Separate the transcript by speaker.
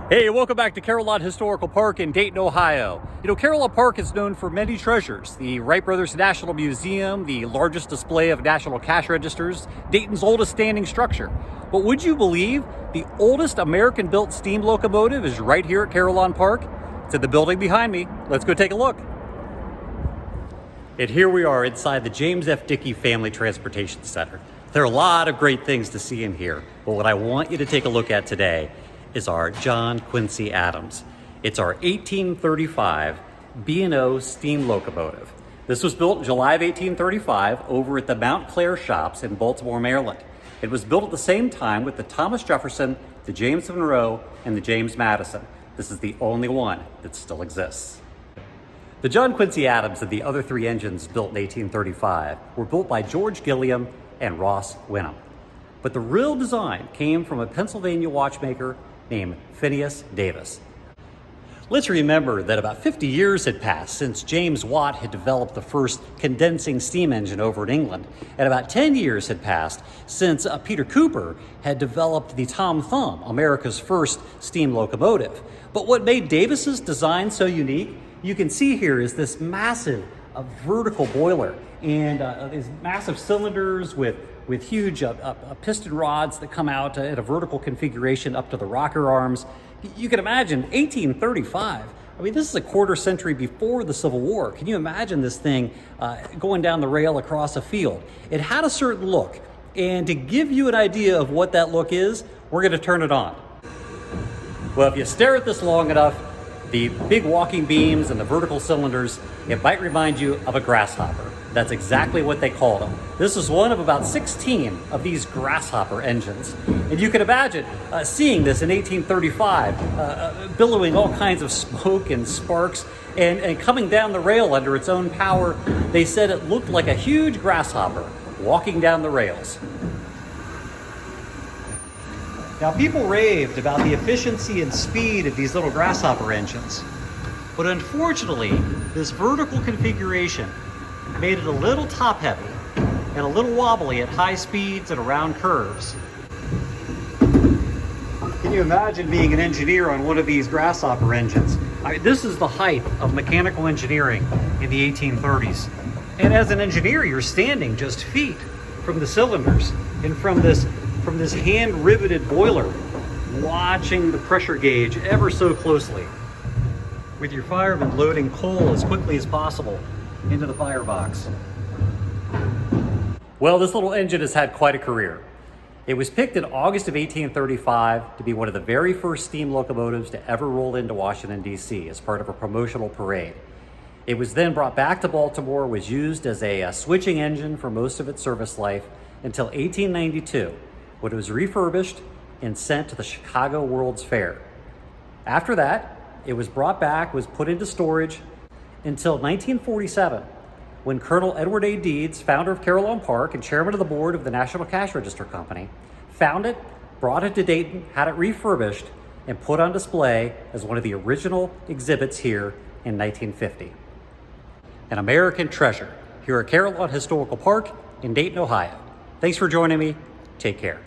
Speaker 1: Hey, welcome back to Carillon Historical Park in Dayton, Ohio. You know, Carillon Park is known for many treasures. The Wright Brothers National Museum, the largest display of national cash registers, Dayton's oldest standing structure. But would you believe the oldest American-built steam locomotive is right here at Carillon Park? It's in the building behind me. Let's go take a look. And here we are inside the James F. Dickey Family Transportation Center. There are a lot of great things to see in here, but what I want you to take a look at today is our John Quincy Adams. It's our 1835 B&O steam locomotive. This was built in July of 1835 over at the Mount Clair shops in Baltimore, Maryland. It was built at the same time with the Thomas Jefferson, the James Monroe, and the James Madison. This is the only one that still exists. The John Quincy Adams and the other three engines built in 1835 were built by George Gilliam and Ross Wenham. But the real design came from a Pennsylvania watchmaker named Phineas Davis. Let's remember that about 50 years had passed since James Watt had developed the first condensing steam engine over in England, and about 10 years had passed since Peter Cooper had developed the Tom Thumb, America's first steam locomotive. But what made Davis's design so unique, you can see here, is this massive vertical boiler and these massive cylinders with huge piston rods that come out at a vertical configuration up to the rocker arms. You can imagine 1835. I mean, this is a quarter century before the Civil War. Can you imagine this thing going down the rail across a field? It had a certain look, and to give you an idea of what that look is, we're going to turn it on. Well, if you stare at this long enough, the big walking beams and the vertical cylinders, it might remind you of a grasshopper. That's exactly what they called them. This is one of about 16 of these grasshopper engines. And you can imagine seeing this in 1835, billowing all kinds of smoke and sparks and coming down the rail under its own power. They said it looked like a huge grasshopper walking down the rails. Now, people raved about the efficiency and speed of these little grasshopper engines. But unfortunately, this vertical configuration made it a little top-heavy and a little wobbly at high speeds and around curves. Can you imagine being an engineer on one of these grasshopper engines? I mean, this is the height of mechanical engineering in the 1830s. And as an engineer, you're standing just feet from the cylinders and from this hand-riveted boiler, watching the pressure gauge ever so closely, with your firemen loading coal as quickly as possible into the firebox. Well, this little engine has had quite a career. It was picked in August of 1835 to be one of the very first steam locomotives to ever roll into Washington, D.C. as part of a promotional parade. It was then brought back to Baltimore, was used as a switching engine for most of its service life until 1892, when it was refurbished and sent to the Chicago World's Fair. After that, it was brought back, was put into storage until 1947, when Colonel Edward A. Deeds, founder of Carillon Park and chairman of the board of the National Cash Register Company, found it, brought it to Dayton, had it refurbished, and put on display as one of the original exhibits here in 1950. An American treasure here at Carillon Historical Park in Dayton, Ohio. Thanks for joining me. Take care.